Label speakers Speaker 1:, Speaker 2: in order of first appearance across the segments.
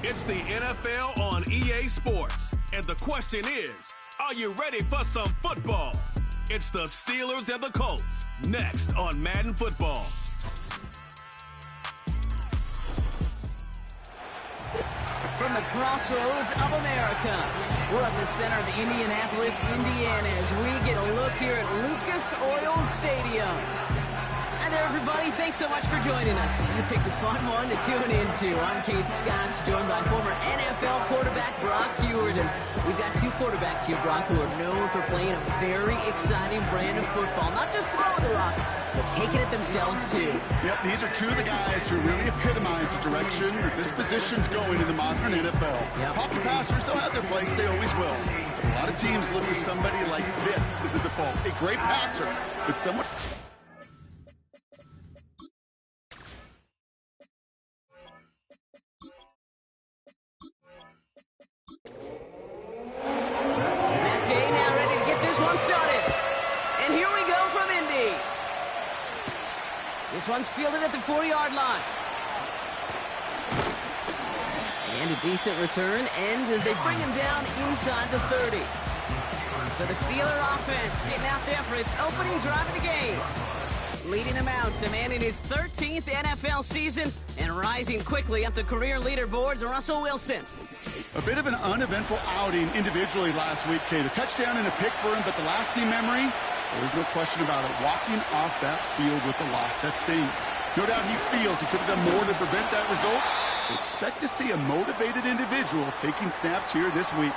Speaker 1: It's the NFL on EA Sports. And the question is, are you ready for some football? It's the Steelers and the Colts, next on Madden Football.
Speaker 2: From the crossroads of America, we're at the center of Indianapolis, Indiana, as we get a look here at Lucas Oil Stadium. Hi there, everybody. Thanks so much for joining us. You picked a fun one to tune into. I'm Kate Scott, joined by former NFL quarterback Brock Huard. And we've got two quarterbacks here, Brock, who are known for playing a very exciting brand of football. Not just throwing the rock, but taking it themselves, too.
Speaker 3: Yep, these are two of the guys who really epitomize the direction that this position's going in the modern NFL.
Speaker 2: Yep.
Speaker 3: Pocket passers, they'll have their place. They always will. But a lot of teams look to somebody like this as a default. A great passer, but someone...
Speaker 2: started. And here we go from Indy. This one's fielded at the 4-yard line. And a decent return ends as they bring him down inside the 30. So the Steeler offense getting out there for its opening drive of the game. Leading them out to man in his 13th NFL season and rising quickly up the career leaderboards, Russell Wilson.
Speaker 3: A bit of an uneventful outing individually last week, Kate. A touchdown and a pick for him, but the lasting memory, there's no question about it. Walking off that field with the loss, that stings. No doubt he feels he could have done more to prevent that result. So expect to see a motivated individual taking snaps here this week.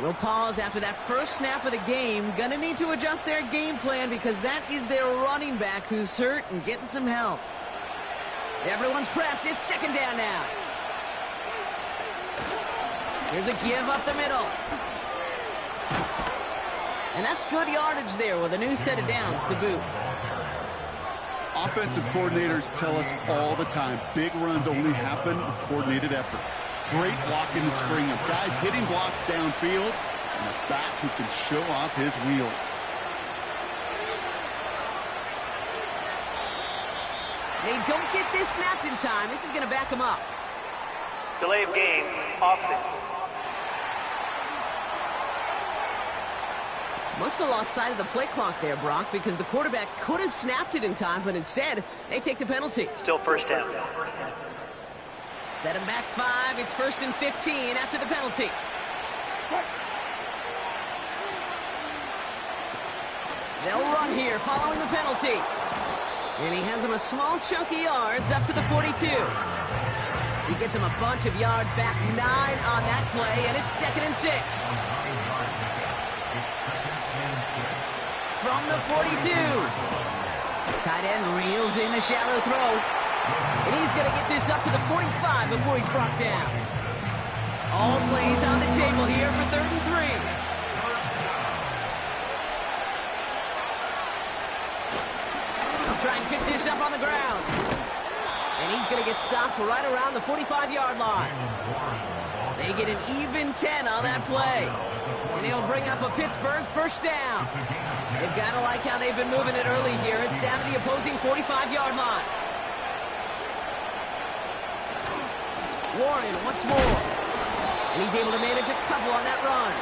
Speaker 2: We'll pause after that first snap of the game. Gonna need to adjust their game plan because that is their running back who's hurt and getting some help. Everyone's prepped. It's second down now. Here's a give up the middle. And that's good yardage there with a new set of downs to boot.
Speaker 3: Offensive coordinators tell us all the time, big runs only happen with coordinated efforts. Great blocking to spring of guys hitting blocks downfield and a back who can show off his wheels.
Speaker 2: They don't get this snapped in time. This is going to back them up.
Speaker 4: Delay of game, offense.
Speaker 2: Must have lost sight of the play clock there, Brock, because the quarterback could have snapped it in time, but instead, they take the penalty.
Speaker 4: Still first down.
Speaker 2: Set him back 5. It's 1st and 15 after the penalty. They'll run here following the penalty. And he has him a small chunk of yards up to the 42. He gets him a bunch of yards back, 9 on that play, and it's 2nd and 6. From the 42. Tight end reels in the shallow throw. And he's going to get this up to the 45 before he's brought down. All plays on the table here for 3rd and 3. He'll try and pick this up on the ground. And he's going to get stopped right around the 45-yard line. They get an even 10 on that play. And he'll bring up a Pittsburgh first down. They've got to like how they've been moving it early here. It's down to the opposing 45-yard line. Warren once more. And he's able to manage a couple on that run.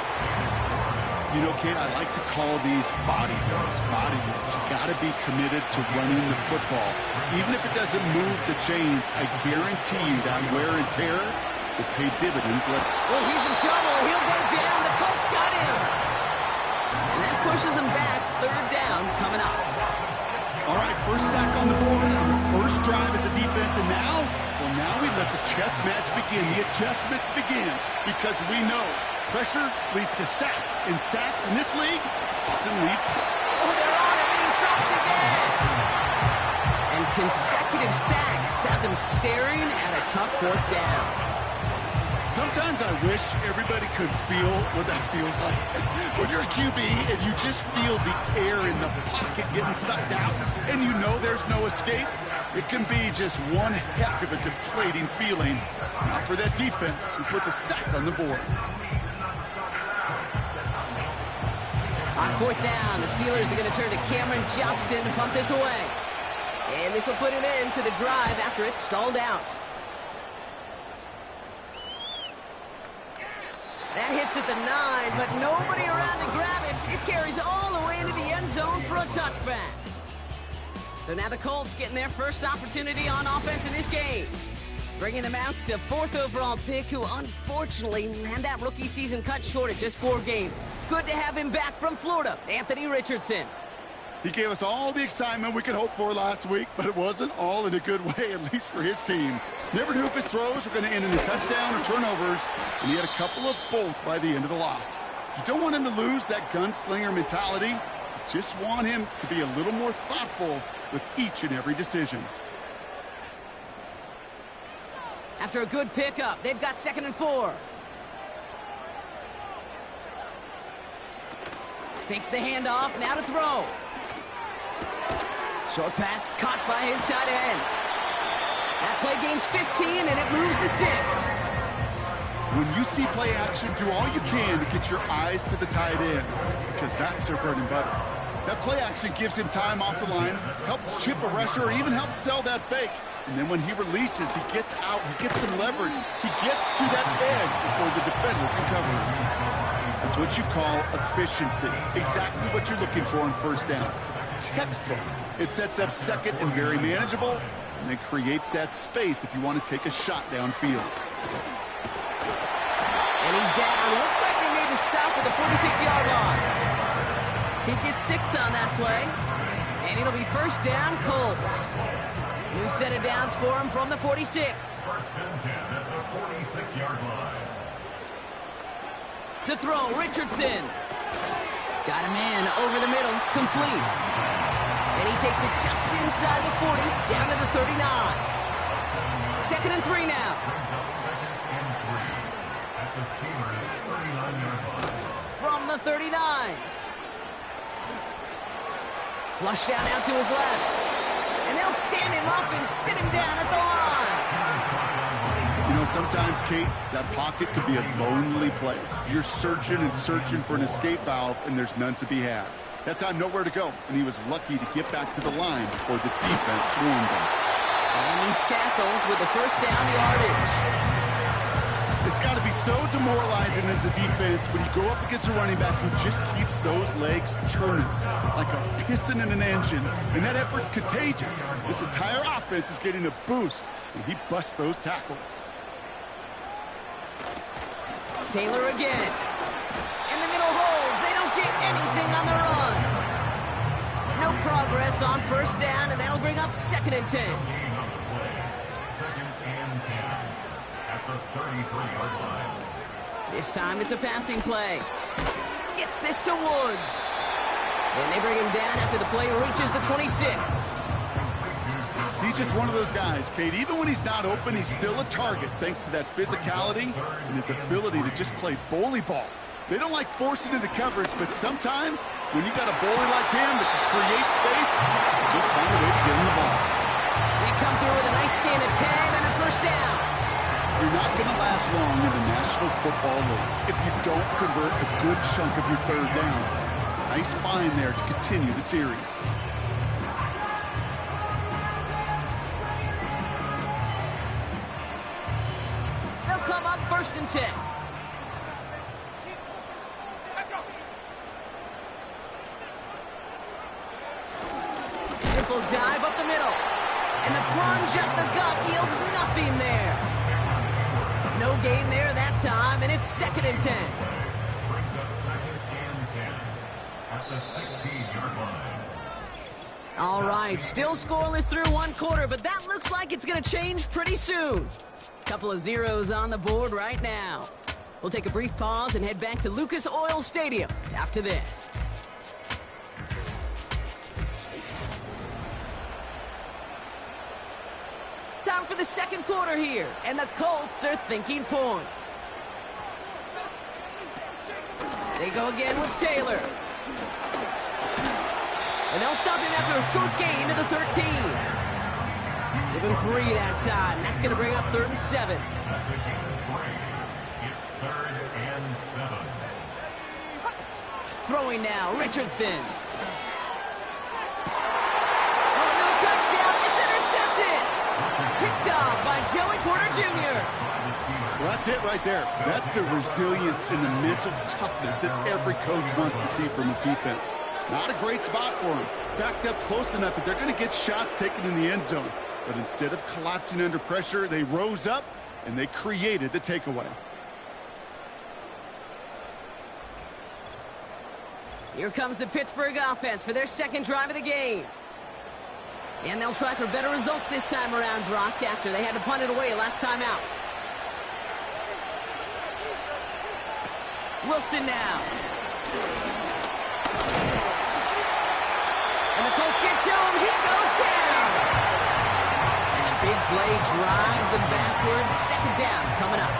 Speaker 3: You know, Kate, I like to call these body blows. Body blows. You got to be committed to running the football. Even if it doesn't move the chains, I guarantee you that wear and tear will pay dividends later.
Speaker 2: Oh, he's in trouble. He'll go down. The Colts got him. And that pushes him back. 3rd down coming up.
Speaker 3: All right, first sack on the board on the first drive as a defense. And now, well, now we let the chess match begin. The adjustments begin because we know pressure leads to sacks. And sacks in this league often leads to...
Speaker 2: Oh, they're on him, and he's dropped again. And consecutive sacks have them staring at a tough 4th down.
Speaker 3: Sometimes I wish everybody could feel what that feels like. When you're a QB and you just feel the air in the pocket getting sucked out and you know there's no escape, it can be just one heck of a deflating feeling. Not for that defense who puts a sack on the board.
Speaker 2: On 4th down, the Steelers are going to turn to Cameron Johnston to pump this away. And this will put an end to the drive after it's stalled out. That hits at the 9, but nobody around to grab it. It carries all the way into the end zone for a touchback. So now the Colts getting their first opportunity on offense in this game. Bringing them out to 4th overall pick, who unfortunately had that rookie season cut short at just 4 games. Good to have him back from Florida, Anthony Richardson.
Speaker 3: He gave us all the excitement we could hope for last week, but it wasn't all in a good way, at least for his team. Never knew if his throws were going to end in a touchdown or turnovers, and he had a couple of both by the end of the loss. You don't want him to lose that gunslinger mentality. You just want him to be a little more thoughtful with each and every decision.
Speaker 2: After a good pickup, they've got 2nd and 4. Fakes the handoff, now to throw. Short pass caught by his tight end. That play gains 15, and it moves the sticks.
Speaker 3: When you see play action, do all you can to get your eyes to the tight end, because that's their bread and butter. That play action gives him time off the line, helps chip a rusher, or even helps sell that fake. And then when he releases, he gets out, he gets some leverage. He gets to that edge before the defender can cover him. That's what you call efficiency. Exactly what you're looking for on first down. Textbook. It sets up second and very manageable, and then creates that space if you want to take a shot downfield.
Speaker 2: And he's down. Looks like they made the stop at the 46-yard line. He gets 6 on that play, and it'll be first down, Colts. New set of downs for him from the 46.
Speaker 5: First and 10 at the 46-yard line.
Speaker 2: To throw, Richardson. Got a man over the middle, complete. And he takes it just inside the 40, down to the 39. 2nd and 3 now.
Speaker 5: Second and 3 at the Steelers' 39-yard line.
Speaker 2: From the 39. Flush down out to his left. And they'll stand him up and sit him down at the line.
Speaker 3: You know, sometimes, Kate, that pocket could be a lonely place. You're searching and searching for an escape valve, and there's none to be had. That time, nowhere to go, and he was lucky to get back to the line before the defense swarmed him.
Speaker 2: And he's tackled with the first down yardage.
Speaker 3: It's got to be so demoralizing as a defense when you go up against a running back who just keeps those legs churning like a piston in an engine, and that effort's contagious. This entire offense is getting a boost when he busts those tackles.
Speaker 2: Taylor again. In the middle holes. They don't get anything on the run. No progress on first down, and that'll bring up 2nd and 10.
Speaker 5: Second and 10 at the 33-yard line.
Speaker 2: This time it's a passing play. Gets this to Woods. And they bring him down after the play reaches the 26.
Speaker 3: He's just one of those guys, Kate. Even when he's not open, he's still a target thanks to that physicality and his ability to just play bully ball. They don't like forcing into coverage, but sometimes when you got a bully like him that can create space, just find a way to get him the ball.
Speaker 2: They come through with a nice gain of 10 and a first down.
Speaker 3: You're not going to last long in the National Football League if you don't convert a good chunk of your third downs. Nice find there to continue the series.
Speaker 2: They'll come up 1st and 10. Simple dive up the middle. And the plunge up the gut yields nothing there. No gain there that time, and it's 2nd and 10.
Speaker 5: Brings up 2nd and 10 at the 16-yard line.
Speaker 2: All right, still scoreless through 1 quarter, but that looks like it's going to change pretty soon. Couple of zeros on the board right now. We'll take a brief pause and head back to Lucas Oil Stadium after this. Time for the 2nd quarter here, and the Colts are thinking points. They go again with Taylor. And they'll stop him after a short gain to the 13. Give him 3 that time. That's going to bring up 3rd and 7.
Speaker 5: That's a gain of 3. It's 3rd and 7.
Speaker 2: Throwing now, Richardson. Oh, no touchdown. It's intercepted. Picked off by Joey Porter Jr.
Speaker 3: Well, that's it right there. That's the resilience and the mental toughness that every coach wants to see from his defense. Not a great spot for him. Backed up close enough that they're going to get shots taken in the end zone. But instead of collapsing under pressure, they rose up and they created the takeaway.
Speaker 2: Here comes the Pittsburgh offense for their second drive of the game. And they'll try for better results this time around, Brock, after they had to punt it away last time out. Wilson now. And the Colts get to him. He goes down. And a big play drives them backwards. Second down coming up.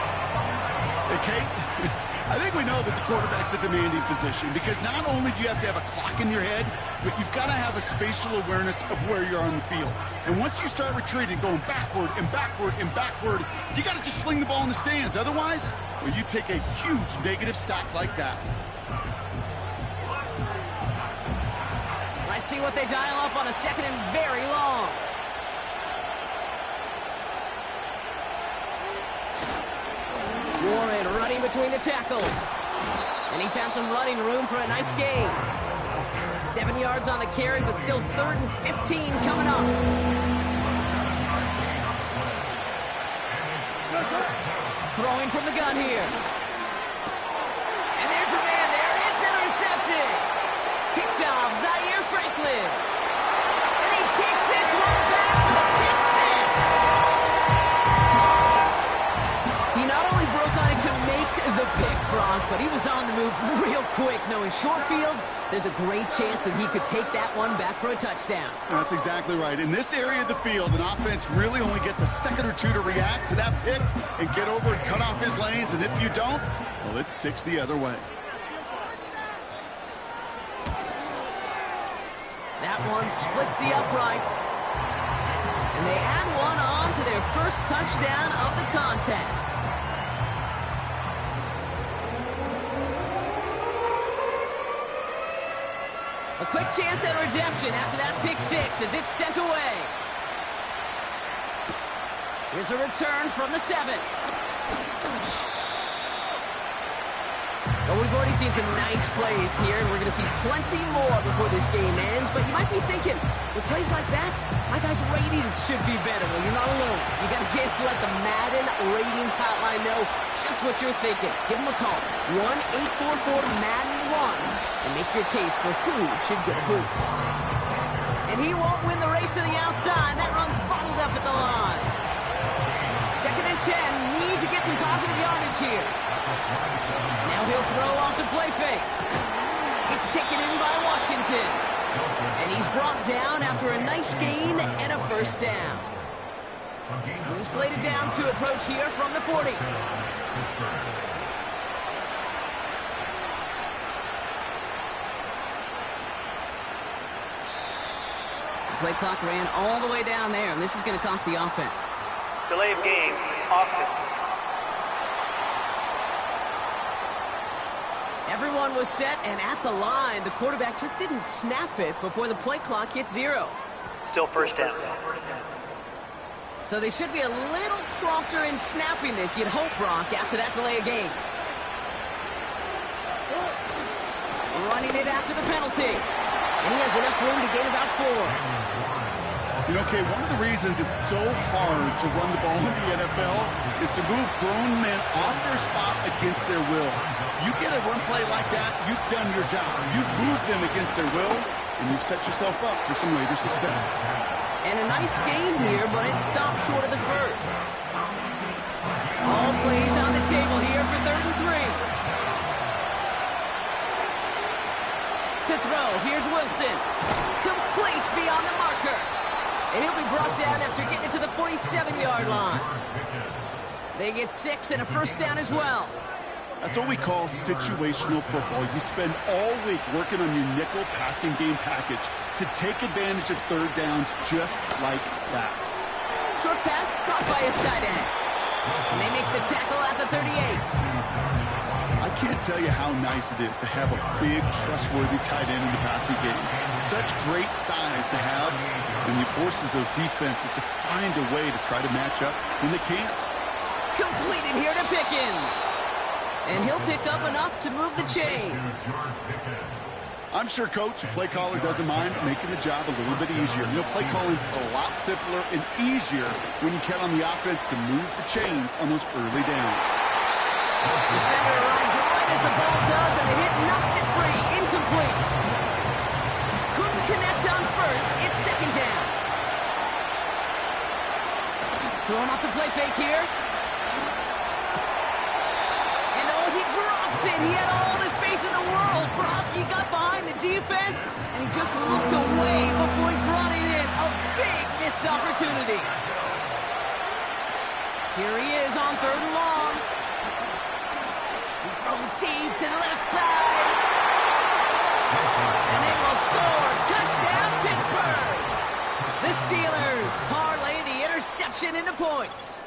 Speaker 3: Hey, Kate, I think we know that the quarterback's a demanding position because not only do you have to have a clock in your head, but you've got to have a spatial awareness of where you're on the field. And once you start retreating, going backward and backward and backward, you got to just fling the ball in the stands. Otherwise, well, you take a huge negative sack like that.
Speaker 2: Let's see what they dial up on a second and very long. Warren running between the tackles. And he found some running room for a nice gain. 7 yards on the carry, but still 3rd and 15 coming up. Throwing from the gun here. And there's a man there. It's intercepted. Picked off Zaire Franklin. And he takes this one back for the pick six. He not only broke on it to make the pick, Brock, but he was on the move real quick. Knowing short fields, there's a great chance that he could take that one back for a touchdown.
Speaker 3: That's exactly right. In this area of the field, an offense really only gets a second or two to react to that pick and get over and cut off his lanes. And if you don't, well, it's 6 the other way.
Speaker 2: That one splits the uprights. And they add one on to their first touchdown of the contest. A quick chance at redemption after that pick six as it's sent away. Here's a return from the 7. Well, we've already seen some nice plays here, and we're going to see plenty more before this game ends. But you might be thinking, with plays like that, my guys' ratings should be better. Well, you're not alone. You got a chance to let the Madden ratings hotline know just what you're thinking. Give them a call, 1-844-MADDEN-1, and make your case for who should get a boost. And he won't win the race to the outside. That run's bottled up at the line. 2nd and 10. Need to get some positive yardage here. Now he'll throw off the play fake. It's taken in by Washington. And he's brought down after a nice gain and a first down. New slated downs to approach here from the 40. The play clock ran all the way down there, and this is going to cost the offense.
Speaker 4: Delay of game, offense.
Speaker 2: Everyone was set and at the line. The quarterback just didn't snap it before the play clock hit 0.
Speaker 4: Still first down.
Speaker 2: So they should be a little prompter in snapping this, you'd hope, Brock, after that delay of game. Running it after the penalty. And he has enough room to gain about 4.
Speaker 3: You know, Kay, one of the reasons it's so hard to run the ball in the NFL is to move grown men off their spot against their will. You get a run play like that, you've done your job. You've moved them against their will, and you've set yourself up for some later success.
Speaker 2: And a nice game here, but it stopped short of the first. All plays on the table here for 3rd and 3. To throw, here's Wilson. Complete beyond the marker. And he'll be brought down after getting it to the 47-yard line. They get 6 and a first down as well.
Speaker 3: That's what we call situational football. You spend all week working on your nickel passing game package to take advantage of 3rd downs just like that.
Speaker 2: Short pass caught by his tight end. And they make the tackle at the 38.
Speaker 3: I can't tell you how nice it is to have a big, trustworthy tight end in the passing game. Such great size to have, and it forces those defenses to find a way to try to match up when they can't.
Speaker 2: Completed here to Pickens. And he'll pick up enough to move the chains.
Speaker 3: I'm sure coach, the play caller, doesn't mind making the job a little bit easier. You know, play calling's a lot simpler and easier when you count on the offense to move the chains on those early downs.
Speaker 2: Defender arrives right as the ball does, and the hit knocks it free. Incomplete. Couldn't connect on first. It's second down. Throwing off the play fake here. And oh, he drops it. He had all the space in the world. Brock, he got behind the defense, and he just looked away before he brought it in. A big missed opportunity. Here he is on 3rd and long. He's thrown deep to the left side. And they will score. Touchdown, Pittsburgh. The Steelers parlay the interception into points.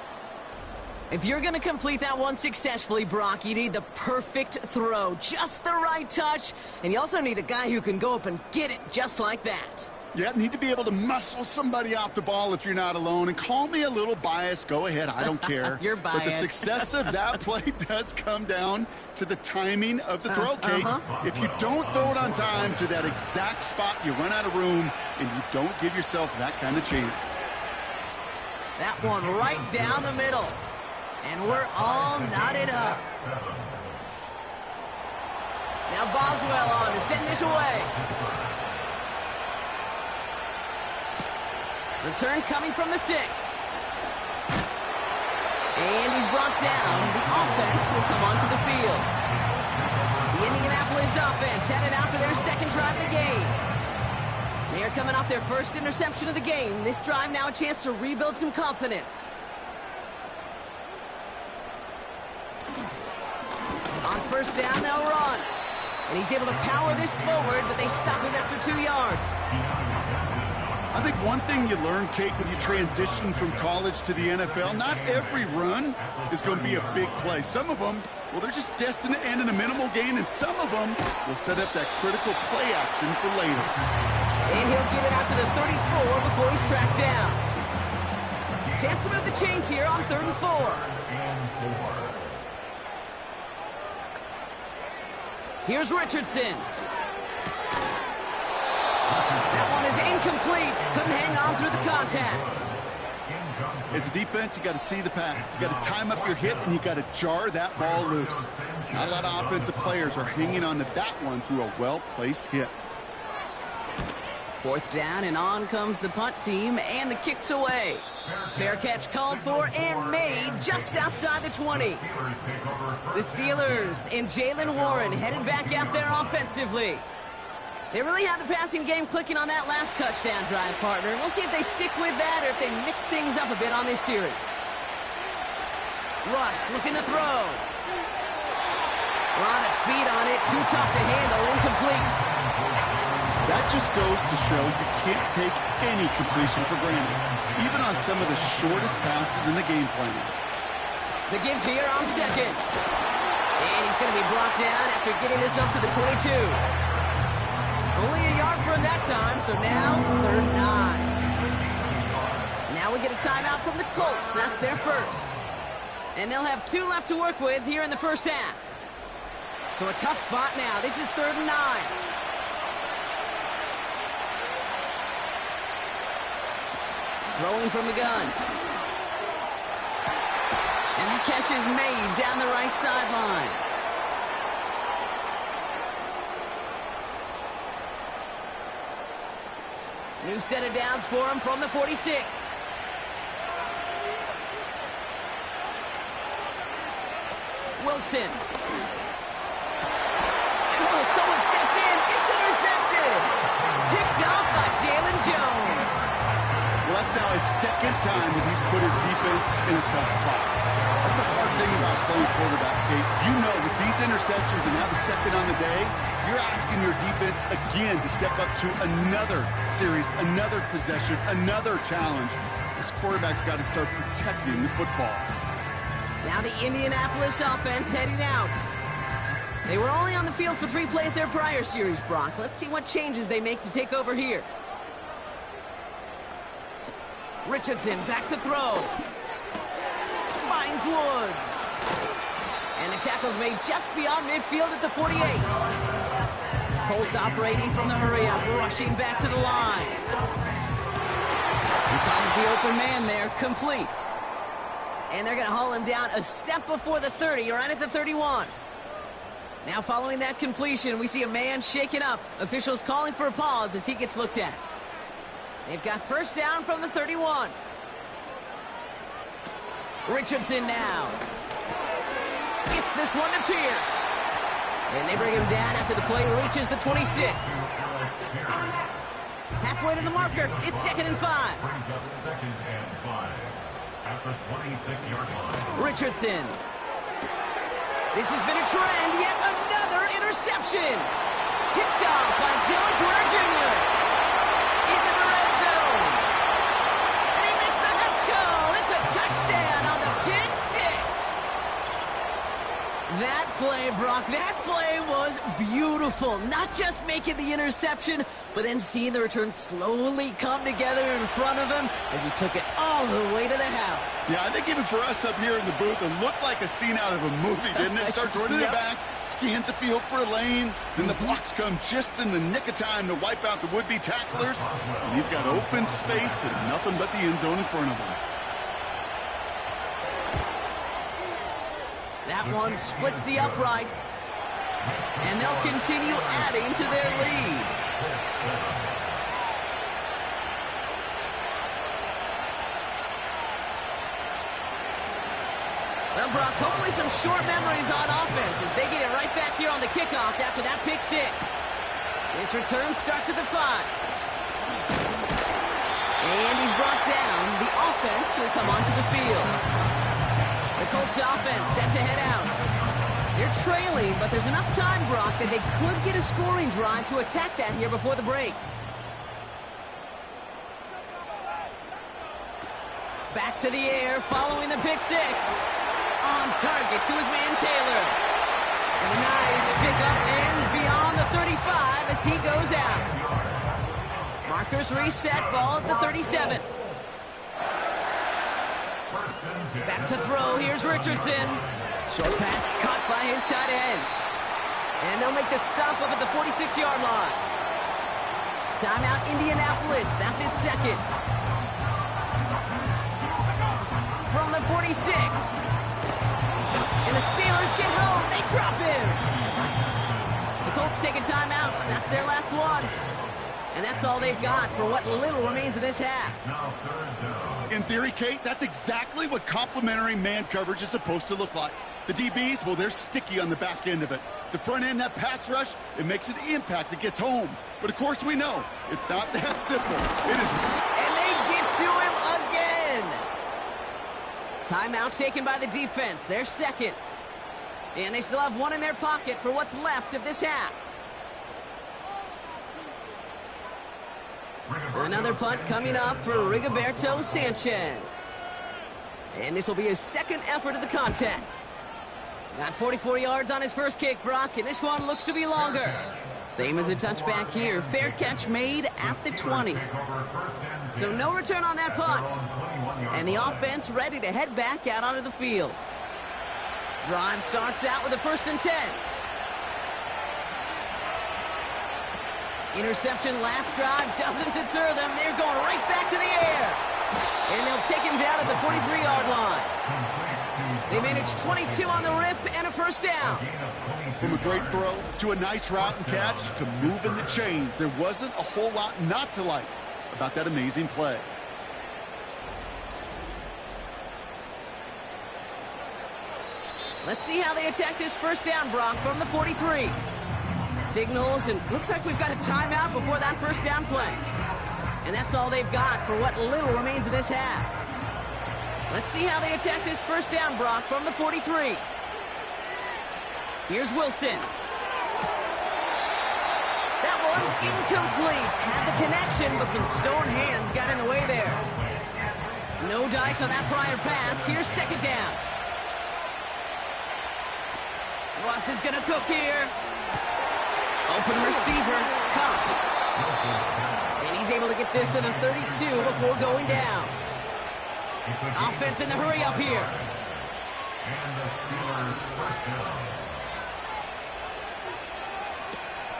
Speaker 2: If you're going to complete that one successfully, Brock, you need the perfect throw. Just the right touch. And you also need a guy who can go up and get it just like that.
Speaker 3: Yeah, need to be able to muscle somebody off the ball if you're not alone. And call me a little biased. Go ahead. I don't care.
Speaker 2: You're biased.
Speaker 3: But the success of that play does come down to the timing of the throw, Kate. If you don't throw it on time to that exact spot, you run out of room, and you don't give yourself that kind of chance.
Speaker 2: That one right down the middle. And we're all knotted up. Now Boswell on to send this away. Return coming from the 6. And he's brought down. The offense will come onto the field. The Indianapolis offense headed out for their second drive of the game. They are coming off their first interception of the game. This drive now a chance to rebuild some confidence. On 1st down, they'll run. And he's able to power this forward, but they stop him after 2 yards.
Speaker 3: I think one thing you learn, Kate, when you transition from college to the NFL, not every run is going to be a big play. Some of them, well, they're just destined to end in a minimal gain, and some of them will set up that critical play action for later.
Speaker 2: And he'll get it out to the 34 before he's tracked down. Chance to move the chains here on 3rd and 4. Here's Richardson. That one is incomplete. Couldn't hang on through the contact.
Speaker 3: As a defense, you got to see the pass. You got to time up your hit, and you got to jar that ball loose. Not a lot of offensive players are hanging on to that one through a well-placed hit.
Speaker 2: 4th down, and on comes the punt team, and the kick's away. Fair catch called for and made just outside the 20. The Steelers and Jaylen Warren headed back out there offensively. They really had the passing game clicking on that last touchdown drive, partner. We'll see if they stick with that or if they mix things up a bit on this series. Russ looking to throw. A lot of speed on it. Too tough to handle. Incomplete.
Speaker 3: That just goes to show you can't take any completion for granted, even on some of the shortest passes in the game plan.
Speaker 2: The give here on 2nd. And he's going to be brought down after getting this up to the 22. Only a yard for him that time, so now 3rd and 9. Now we get a timeout from the Colts. That's their first. And they'll have 2 left to work with here in the first half. So a tough spot now. This is 3rd and 9. Throwing from the gun. And the catch is made down the right sideline. New set of downs for him from the 46. Wilson. Oh, someone stepped in. It's intercepted. Picked off by Jalen Jones.
Speaker 3: Well, that's now his 2nd time that he's put his defense in a tough spot. That's a hard thing about playing quarterback, Kate. You know, with these interceptions and now the 2nd on the day, you're asking your defense again to step up to another series, another possession, another challenge. This quarterback's got to start protecting the football.
Speaker 2: Now the Indianapolis offense heading out. They were only on the field for 3 plays their prior series, Brock. Let's see what changes they make to take over here. Richardson back to throw. finds Woods. And the tackle's made just beyond midfield at the 48. Colts operating from the hurry-up, rushing back to the line. He finds the open man there, complete. And they're going to haul him down a step before the 30, right at the 31. Now following that completion, we see a man shaken up. Officials calling for a pause as he gets looked at. They've got first down from the 31. Richardson now. Gets this one to Pierce. And they bring him down after the play reaches the 26. Halfway to the marker, it's 2nd and 5.
Speaker 5: Brings up 2nd and 5 at the 26-yard line.
Speaker 2: Richardson. This has been a trend, yet another interception. Picked off by Joey Porter Jr. Into the red zone. And he makes the Huts go. It's a touchdown on the pick six. That play, Brock, that play was beautiful. Not just making the interception, but then seeing the return slowly come together in front of him as he took it all the way to the house.
Speaker 3: Yeah, I think even for us up here in the booth, it looked like a scene out of a movie, didn't it? Starts running the back, scans the field for a lane, then the blocks come just in the nick of time to wipe out the would-be tacklers, and he's got open space and nothing but the end zone in front of him.
Speaker 2: That one splits the uprights, and they'll continue adding to their lead. Well, Brock, hopefully some short memories on offense as they get it right back here on the kickoff after that pick six. This return starts at the 5. And he's brought down. The offense will come onto the field. The Colts offense set to head out. They're trailing, but there's enough time, Brock, that they could get a scoring drive to attack that here before the break. Back to the air, following the pick six. On target to his man Taylor. And the nice pickup ends beyond the 35 as he goes out. Markers reset, ball at the 37. Back to throw, here's Richardson. Short pass caught by his tight end. And they'll make the stop up at the 46-yard line. Timeout Indianapolis, that's its second. From the 46. And the Steelers get home, they drop him. The Colts taking timeouts, that's their last one. And that's all they've got for what little remains of this half.
Speaker 3: In theory, Kate, that's exactly what complementary man coverage is supposed to look like. The DBs, well, they're sticky on the back end of it. The front end, that pass rush, it makes an impact that gets home. But of course we know, it's not that simple. It is.
Speaker 2: And they get to him again. Timeout taken by the defense, their second. And they still have one in their pocket for what's left of this half. Another punt coming up for Rigoberto Sanchez. And this will be his second effort of the contest. Got 44 yards on his first kick, Brock, and this one looks to be longer. Same as a touchback here. Fair catch made at the 20. So no return on that punt. And the offense ready to head back out onto the field. Drive starts out with a 1st and 10. Interception last drive doesn't deter them. They're going right back to the air. And they'll take him down at the 43-yard line. They managed 22 on the rip and a 1st down.
Speaker 3: From a great throw to a nice route and catch to moving the chains, there wasn't a whole lot not to like about that amazing play.
Speaker 2: Let's see how they attack this 1st down, Brock, from the 43. Signals, and looks like we've got a timeout before that 1st down play. And that's all they've got for what little remains of this half. Let's see how they attack this 1st down, Brock, from the 43. Here's Wilson. That one's incomplete. Had the connection, but some stone hands got in the way there. No dice on that prior pass. Here's 2nd down. Russ is going to cook here. Open receiver, caught. And he's able to get this to the 32 before going down. Offense in the hurry up here.
Speaker 5: And the Steelers first down.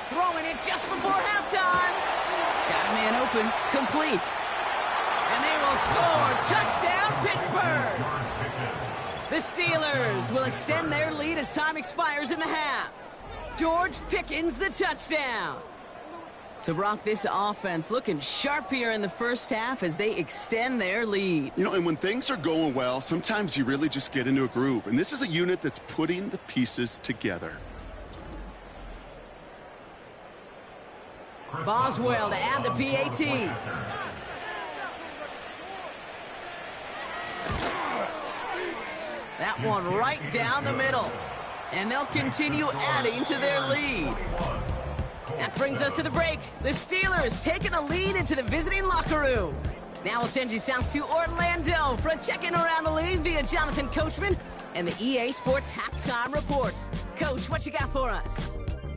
Speaker 2: Throwing it just before halftime. Got a man open. Complete. And they will score. Touchdown, Pittsburgh. The Steelers will extend their lead as time expires in the half. George Pickens, the touchdown. So, Brock, this offense looking sharp here in the first half as they extend their lead.
Speaker 3: You know, and when things are going well, sometimes you really just get into a groove. And this is a unit that's putting the pieces together.
Speaker 2: Boswell to add the PAT. That one right down the middle. And they'll continue adding to their lead. That brings us to the break. The Steelers taking a lead into the visiting locker room. Now we'll send you south to Orlando for a check-in around the league via Jonathan Coachman and the EA Sports Halftime Report. Coach, what you got for us?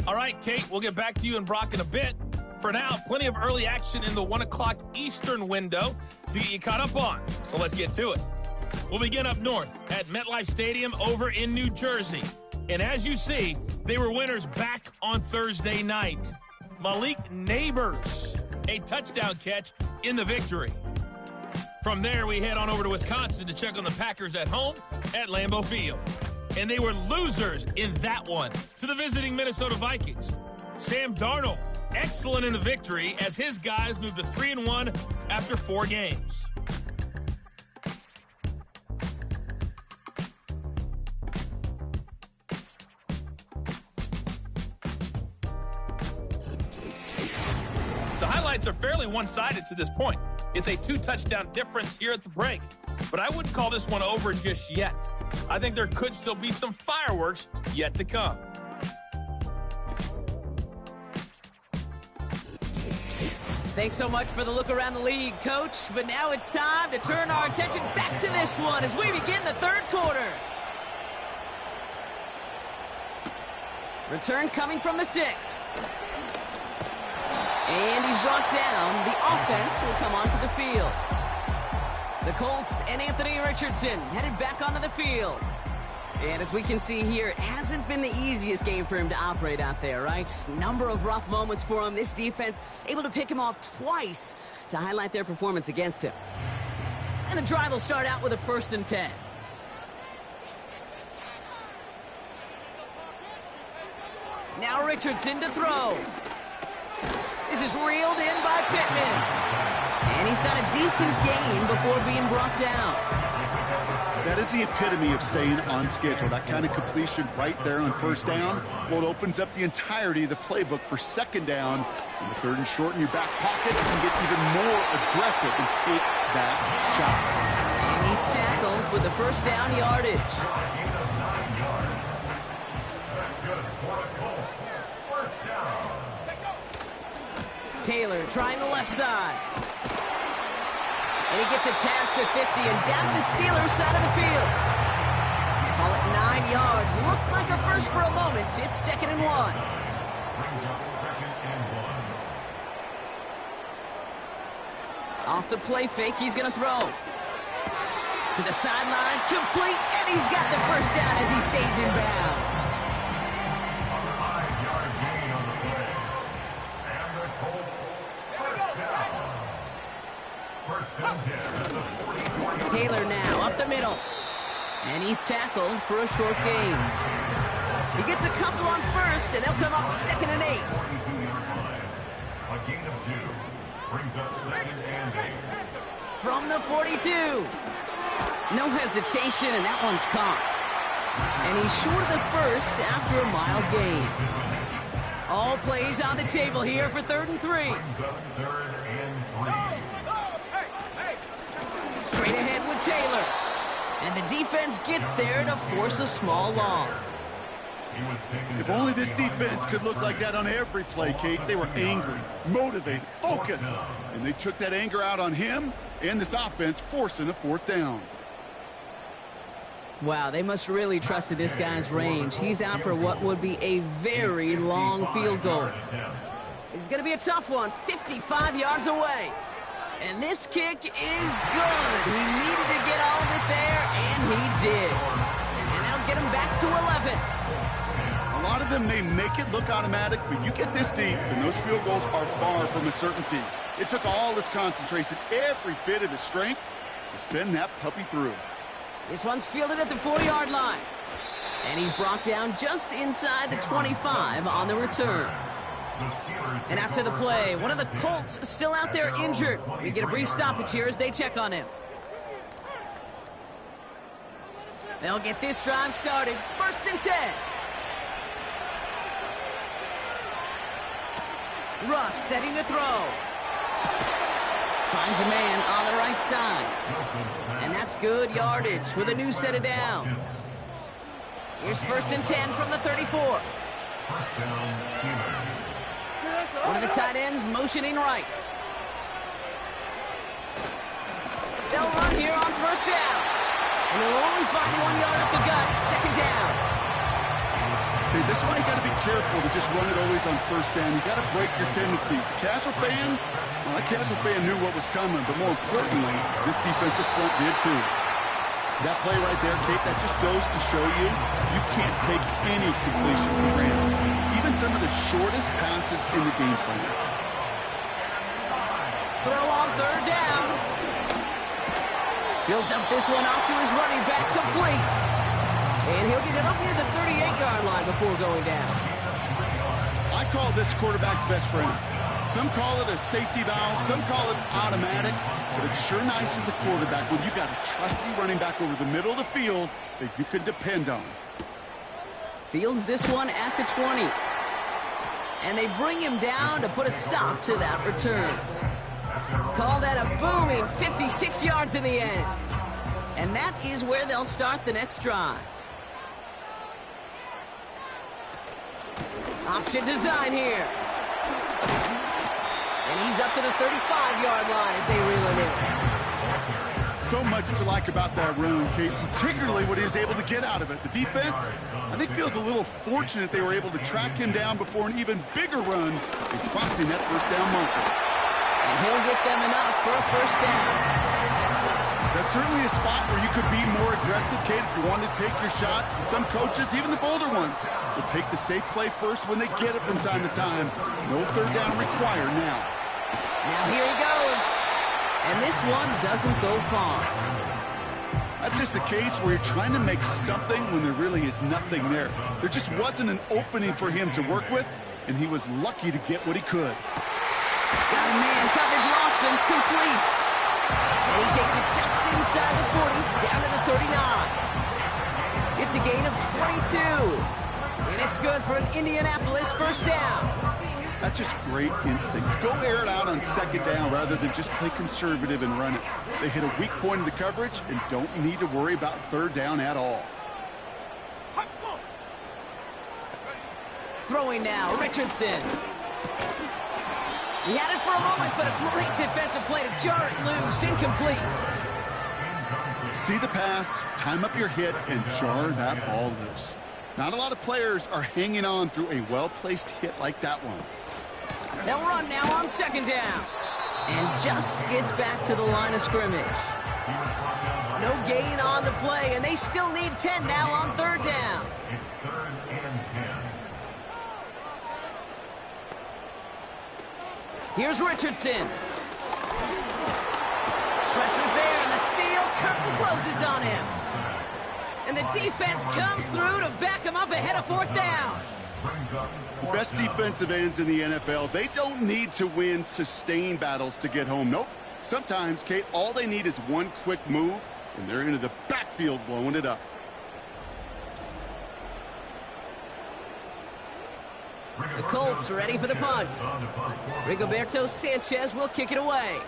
Speaker 6: All right, Kate, we'll get back to you and Brock in a bit. For now, plenty of early action in the 1 o'clock Eastern window to get you caught up on. So let's get to it. We'll begin up north at MetLife Stadium over in New Jersey. And as you see, they were winners back on Thursday night. Malik Neighbors, a touchdown catch in the victory. From there, we head on over to Wisconsin to check on the Packers at home at Lambeau Field. And they were losers in that one to the visiting Minnesota Vikings. Sam Darnold, excellent in the victory as his guys moved to 3-1 after 4 games. The highlights are fairly one-sided to this point. It's a 2-touchdown difference here at the break, but I wouldn't call this one over just yet. I think there could still be some fireworks yet to come.
Speaker 2: Thanks so much for the look around the league, Coach. But now it's time to turn our attention back to this one as we begin the third quarter. Return coming from the 6. And he's brought down. The offense will come onto the field. The Colts and Anthony Richardson headed back onto the field. And as we can see here, it hasn't been the easiest game for him to operate out there, right? Number of rough moments for him. This defense able to pick him off twice to highlight their performance against him. And the drive will start out with a 1st and 10. Now Richardson to throw. This is reeled in by Pittman. And he's got a decent gain before being brought down.
Speaker 3: That is the epitome of staying on schedule. That kind of completion right there on 1st down. Well, it opens up the entirety of the playbook for 2nd down. And the 3rd and short in your back pocket, you can get even more aggressive and take that shot.
Speaker 2: And he's tackled with the 1st down yardage. Taylor trying the left side. And he gets it past the 50 and down to the Steelers side of the field. Call it 9 yards. Looks like a first for a moment. It's 2nd and 1. Off the play fake, he's going to throw. To the sideline, complete, and he's got the 1st down as he stays in bounds. Taylor now up the middle. And he's tackled for a short gain. He gets a couple on 1st, and they'll come up 2nd and 8.
Speaker 5: A gain of 2 brings up 2nd and 8.
Speaker 2: From the 42. No hesitation, and that one's caught. And he's short of the 1st after a mild gain. All plays on the table here for 3rd and 3.
Speaker 5: Brings up 3rd and 3.
Speaker 2: Straight ahead with Taylor. And the defense gets there to force a small loss.
Speaker 3: If only this defense could look like that on every play, Kate. They were angry, motivated, focused. And they took that anger out on him and this offense, forcing a 4th down.
Speaker 2: Wow, they must really trusted this guy's range. He's out for what would be a very long field goal. This is going to be a tough one, 55 yards away. And this kick is good. He needed to get all of it there, and he did. And back to 11.
Speaker 3: A lot of them may make it look automatic, but you get this deep, and those field goals are far from a certainty. It took all his concentration, every bit of his strength, to send that puppy through.
Speaker 2: This one's fielded at the 40-yard line. And he's brought down just inside the 25 on the return. And after the play, one of the Colts still out there injured. We get a brief stoppage here as they check on him. They'll get this drive started. 1st and 10. Russ setting to throw. Finds a man on the right side. And that's good yardage with a new set of downs. Here's 1st and 10 from the 34. One of the tight ends motioning right. They'll run here on 1st down. And they'll only find 1 yard up the gut. 2nd down.
Speaker 3: Okay, this is why you got to be careful to just run it always on 1st down. You got to break your tendencies. The casual fan, well, that casual fan knew what was coming, but more importantly, this defensive front did too. That play right there, Kate, that just goes to show you, you can't take any completion for granted. Even some of the shortest passes in the game plan.
Speaker 2: Throw on 3rd down. He'll dump this one off to his running back, complete. And he'll get it up near the 38-yard line before going down.
Speaker 3: I call this quarterback's best friend. Some call it a safety valve, some call it automatic, but it's sure nice as a quarterback when you got a trusty running back over the middle of the field that you can depend on.
Speaker 2: Fields this one at the 20. And they bring him down to put a stop to that return. Call that a booming 56 yards in the end. And that is where they'll start the next drive. Option design here. And he's up to the 35-yard line as they reel him in.
Speaker 3: So much to like about that run, Kate, particularly what he was able to get out of it. The defense, I think, feels a little fortunate they were able to track him down before an even bigger run in crossing that 1st down marker.
Speaker 2: And he'll get them enough for a 1st down.
Speaker 3: That's certainly a spot where you could be more aggressive, Kate, if you wanted to take your shots. And some coaches, even the bolder ones, will take the safe play first when they get it from time to time. No 3rd down required now.
Speaker 2: Now here he goes. And this one doesn't go far.
Speaker 3: That's just a case where you're trying to make something when there really is nothing there. There just wasn't an opening for him to work with, and he was lucky to get what he could.
Speaker 2: Got a man, coverage lost him, complete. And he takes it just inside the 40, down to the 39. It's a gain of 22. And it's good for an Indianapolis 1st down.
Speaker 3: That's just great instincts. Go air it out on 2nd down rather than just play conservative and run it. They hit a weak point in the coverage and don't need to worry about 3rd down at all.
Speaker 2: Throwing now, Richardson. He had it for a moment, but a great defensive play to jar it loose. Incomplete.
Speaker 3: See the pass, time up your hit, and jar that ball loose. Not a lot of players are hanging on through a well-placed hit like that one.
Speaker 2: They'll run now on 2nd down. And just gets back to the line of scrimmage. No gain on the play, and they still need 10 now on 3rd down.
Speaker 5: It's 3rd and 10.
Speaker 2: Here's Richardson. Pressure's there, and the steel curtain closes on him. And the defense comes through to back him up ahead of 4th down.
Speaker 3: The best defensive ends in the NFL, they don't need to win sustained battles to get home. Nope. Sometimes, Kate, all they need is one quick move, and they're into the backfield blowing it up.
Speaker 2: The Colts ready for the punt. Rigoberto Sanchez will kick it away.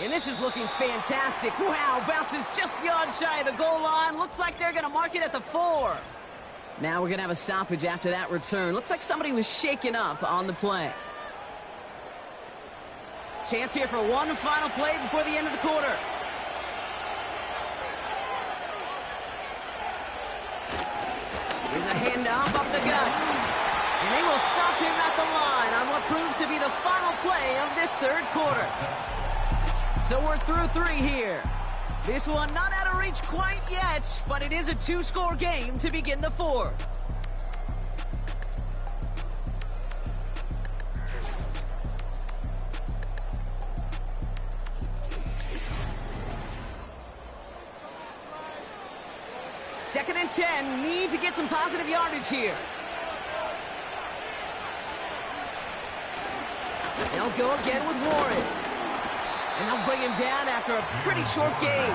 Speaker 2: And this is looking fantastic. Wow, bounces just yards shy of the goal line. Looks like they're going to mark it at the 4. Now we're going to have a stoppage after that return. Looks like somebody was shaken up on the play. Chance here for one final play before the end of the quarter. Here's a handoff up the gut. And they will stop him at the line on what proves to be the final play of this 3rd quarter. So we're through 3 here. This one not out of reach quite yet, but it is a 2-score game to begin the 4th. Second and 10, need to get some positive yardage here. They'll go again with Warren. And they'll bring him down after a pretty short gain.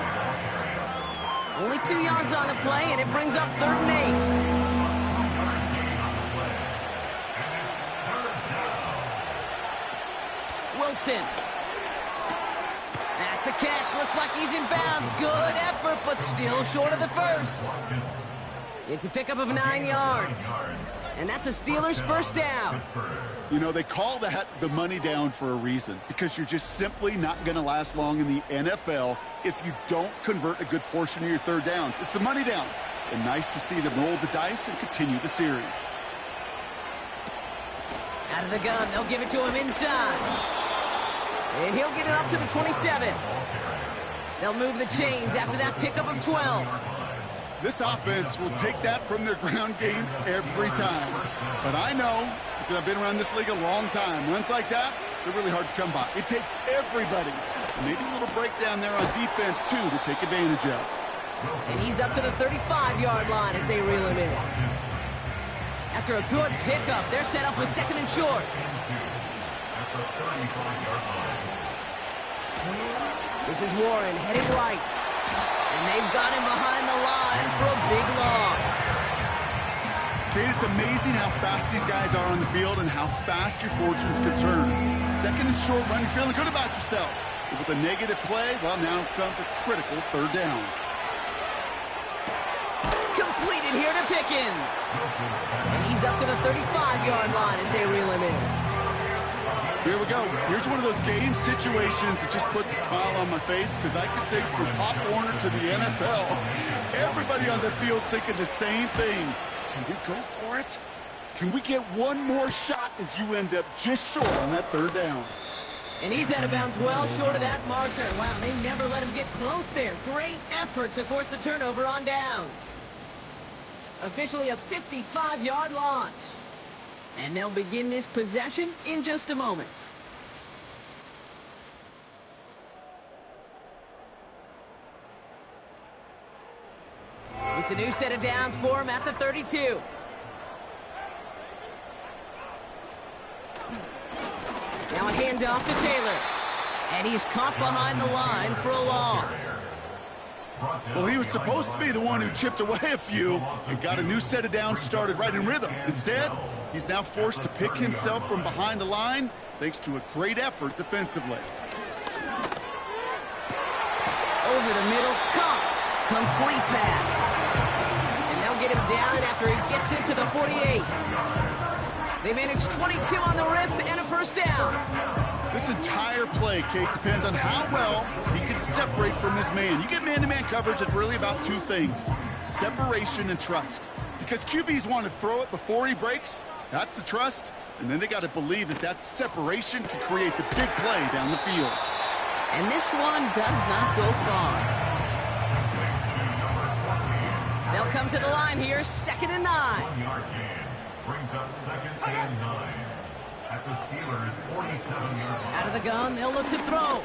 Speaker 2: Only 2 yards on the play, and it brings up 3rd and 8. Wilson. That's a catch. Looks like he's in bounds. Good effort, but still short of the first. It's a pickup of 9 yards. And that's a Steelers first down.
Speaker 3: You know, they call that the money down for a reason, because you're just simply not going to last long in the NFL if you don't convert a good portion of your 3rd downs. It's the money down. And nice to see them roll the dice and continue the series.
Speaker 2: Out of the gun, they'll give it to him inside. And he'll get it up to the 27. They'll move the chains after that pickup of 12.
Speaker 3: This offense will take that from their ground game every time. But I know, because I've been around this league a long time, runs like that, they're really hard to come by. It takes everybody. And maybe a little breakdown there on defense, too, to take advantage of.
Speaker 2: And he's up to the 35-yard line as they reel him in. After a good pickup, they're set up with 2nd and short. This is Warren heading right. And they've got him behind the line for a big loss.
Speaker 3: Kate, it's amazing how fast these guys are on the field and how fast your fortunes can turn. 2nd and short run, you're feeling good about yourself. But with a negative play, well, now comes a critical 3rd down.
Speaker 2: Completed here to Pickens. And he's up to the 35-yard line as they reel him in.
Speaker 3: Here we go. Here's one of those game situations that just puts a smile on my face, because I can think from Pop Warner to the NFL, everybody on the field thinking the same thing. Can we go for it? Can we get one more shot as you end up just short on that 3rd down?
Speaker 2: And he's out of bounds well short of that marker. Wow, they never let him get close there. Great effort to force the turnover on downs. Officially a 55-yard launch. And they'll begin this possession in just a moment. It's a new set of downs for him at the 32. Now a handoff to Taylor. And he's caught behind the line for a loss.
Speaker 3: Well, he was supposed to be the one who chipped away a few and got a new set of downs started right in rhythm. Instead, he's now forced to pick himself from behind the line thanks to a great effort defensively.
Speaker 2: Over the middle, Colts. Complete pass. And they'll get him down after he gets into the 48. They managed 22 on the rip and a first down.
Speaker 3: This entire play, Kate, depends on how well he can separate from his man. You get man-to-man coverage, it's really about 2 things: separation and trust. Because QBs want to throw it before he breaks. That's the trust. And then they got to believe that that separation can create the big play down the field.
Speaker 2: And this one does not go far. They'll come to the line here, 2nd and 9.
Speaker 5: 1-yard gain brings up 2nd and 9 at the Steelers' 47-yard line.
Speaker 2: Out of the gun, they'll look to throw.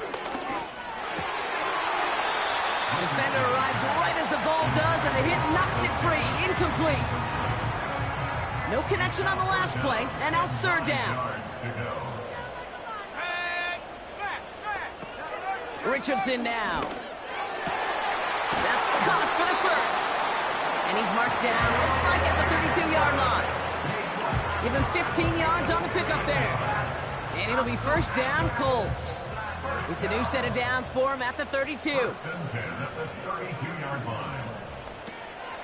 Speaker 2: Defender arrives right as the ball does, and the hit knocks it free. Incomplete. No connection on the last play, and now it's 3rd down. Richardson now. That's caught for the first. And he's marked down, looks like at the 32-yard line. Give him 15 yards on the pickup there. And it'll be first down, Colts. It's a new set of downs for him at the 32.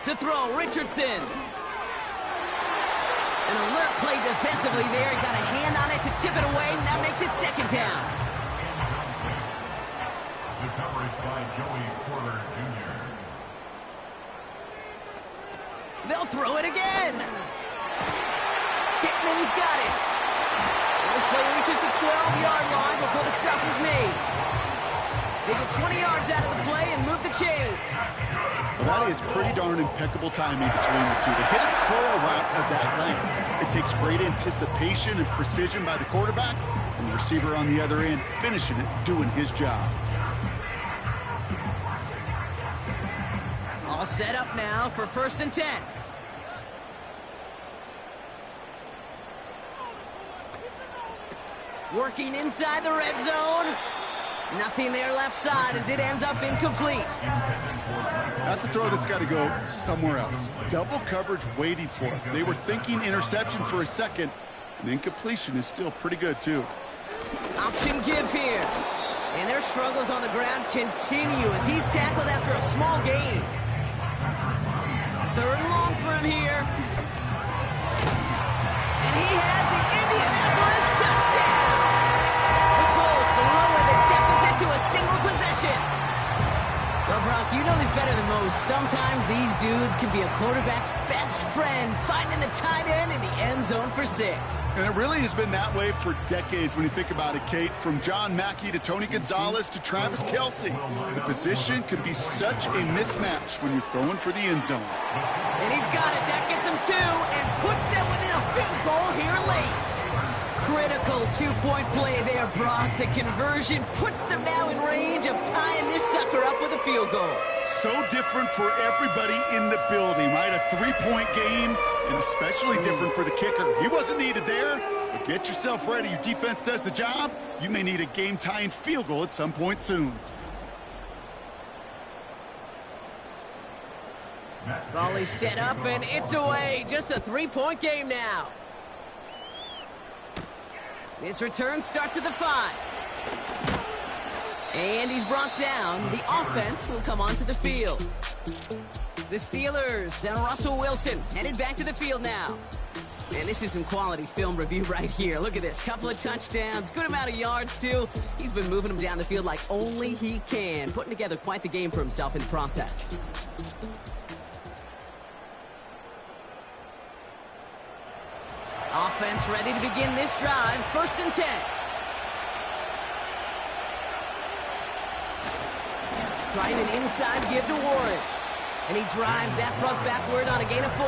Speaker 2: To throw, Richardson. An alert play defensively there. He got a hand on it to tip it away, and that makes it 2nd down.
Speaker 5: The coverage by Joey Porter Jr.
Speaker 2: They'll throw it again. Pittman's got it. This play reaches the 12-yard line before the stop is made. They get 20 yards out of the play and move the chains.
Speaker 3: Well, that is pretty darn impeccable timing between the two. They hit a curl route of that length. It takes great anticipation and precision by the quarterback, and the receiver on the other end finishing it, doing his job.
Speaker 2: All set up now for 1st and 10. Working inside the red zone. Nothing there left side as it ends up incomplete.
Speaker 3: That's a throw that's got to go somewhere else. Double coverage waiting for it. They were thinking interception for a second, and incompletion is still pretty good, too.
Speaker 2: Option give here. And their struggles on the ground continue as he's tackled after a small gain. 3rd and long for him here. And he has the Indianapolis touchdown. The Colts lower the deficit to a single possession. Well, Brock, you know this better than most. Sometimes these dudes can be a quarterback's best friend, finding the tight end in the end zone for 6.
Speaker 3: And it really has been that way for decades when you think about it, Kate. From John Mackey to Tony Gonzalez to Travis Kelce. The position could be such a mismatch when you're throwing for the end zone.
Speaker 2: And he's got it. That gets him 2 and puts them within a field goal here late. Critical 2-point play there, Brock. The conversion puts them now in range of tying this sucker up with a field goal.
Speaker 3: So different for everybody in the building, right? A 3-point game, and especially different for the kicker. He wasn't needed there, but get yourself ready. Your defense does the job. You may need a game-tying field goal at some point soon.
Speaker 2: Volley set up, and it's away. Just a 3-point game now. This return starts at the 5. And he's brought down. The offense will come onto the field. The Steelers down Russell Wilson, headed back to the field now. And this is some quality film review right here. Look at this. Couple of touchdowns, good amount of yards, too. He's been moving them down the field like only he can, putting together quite the game for himself in the process. Offense ready to begin this drive. 1st and 10. Trying an inside give to Warren. And he drives that front backward on a gain of 4.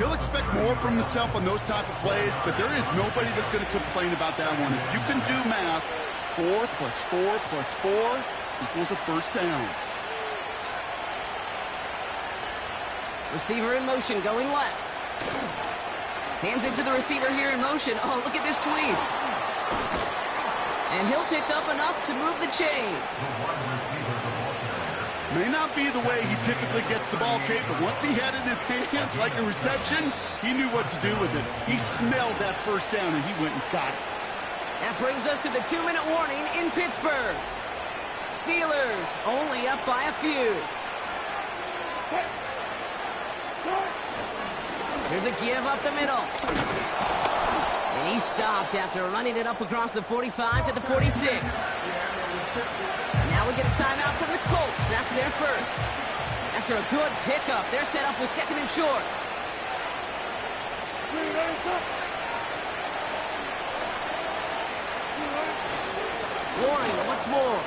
Speaker 3: He'll expect more from himself on those type of plays, but there is nobody that's going to complain about that one. If you can do math, 4 plus 4 plus 4 equals a 1st down.
Speaker 2: Receiver in motion, going left. Hands it to the receiver here in motion. Oh, look at this sweep. And he'll pick up enough to move the chains.
Speaker 3: May not be the way he typically gets the ball, Kate, but once he had it in his hands like a reception, he knew what to do with it. He smelled that 1st down, and he went and got it.
Speaker 2: That brings us to the 2-minute warning in Pittsburgh. Steelers only up by a few. Here's a give up the middle. And he stopped after running it up across the 45 to the 46. Now we get a timeout from the Colts. That's their 1st. After a good pickup, they're set up with 2nd and short. Warren once more.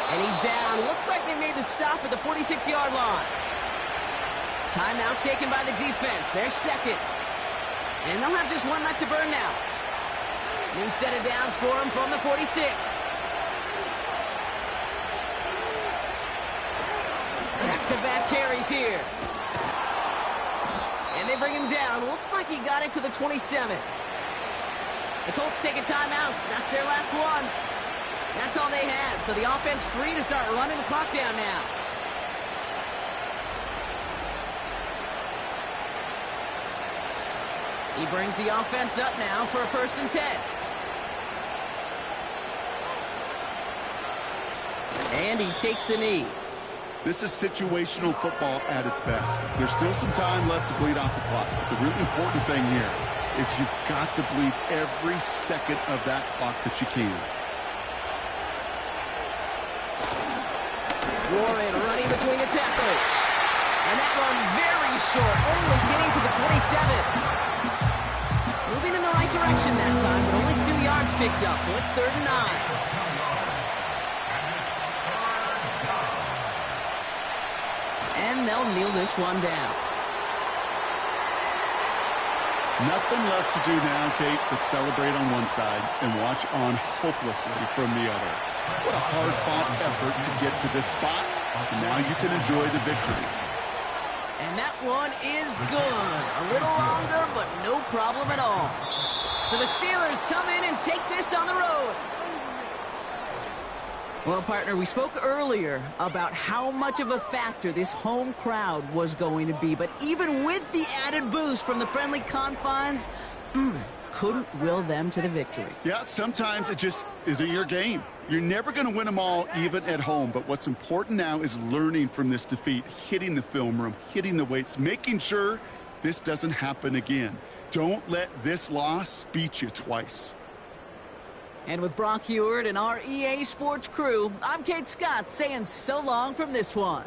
Speaker 2: And he's down. Looks like they made the stop at the 46-yard line. Timeout taken by the defense. Their 2nd. And they'll have just 1 left to burn now. New set of downs for him from the 46. Back-to-back carries here. And they bring him down. Looks like he got it to the 27. The Colts take a timeout. That's their last one. That's all they had. So the offense free to start running the clock down now. He brings the offense up now for a 1st and 10. And he takes a knee.
Speaker 3: This is situational football at its best. There's still some time left to bleed off the clock. But the really important thing here is you've got to bleed every second of that clock that you can.
Speaker 2: Warren running between the tackles. And that run very short, only getting to the 27. Moving in the right direction that time, but only 2 yards picked up, so it's 3rd and 9. they'll kneel this one down.
Speaker 3: Nothing left to do now, Kate, but celebrate on one side and watch on hopelessly from the other. What a hard-fought effort to get to this spot, and now you can enjoy the victory.
Speaker 2: And that one is good. A little longer, but no problem at all. So the Steelers come in and take this on the road. Well, partner, we spoke earlier about how much of a factor this home crowd was going to be. But even with the added boost from the friendly confines, couldn't will them to the victory.
Speaker 3: Yeah, sometimes it just isn't your game. You're never going to win them all, even at home. But what's important now is learning from this defeat, hitting the film room, hitting the weights, making sure this doesn't happen again. Don't let this loss beat you twice.
Speaker 2: And with Brock Heward and our EA Sports crew, I'm Kate Scott saying so long from this one.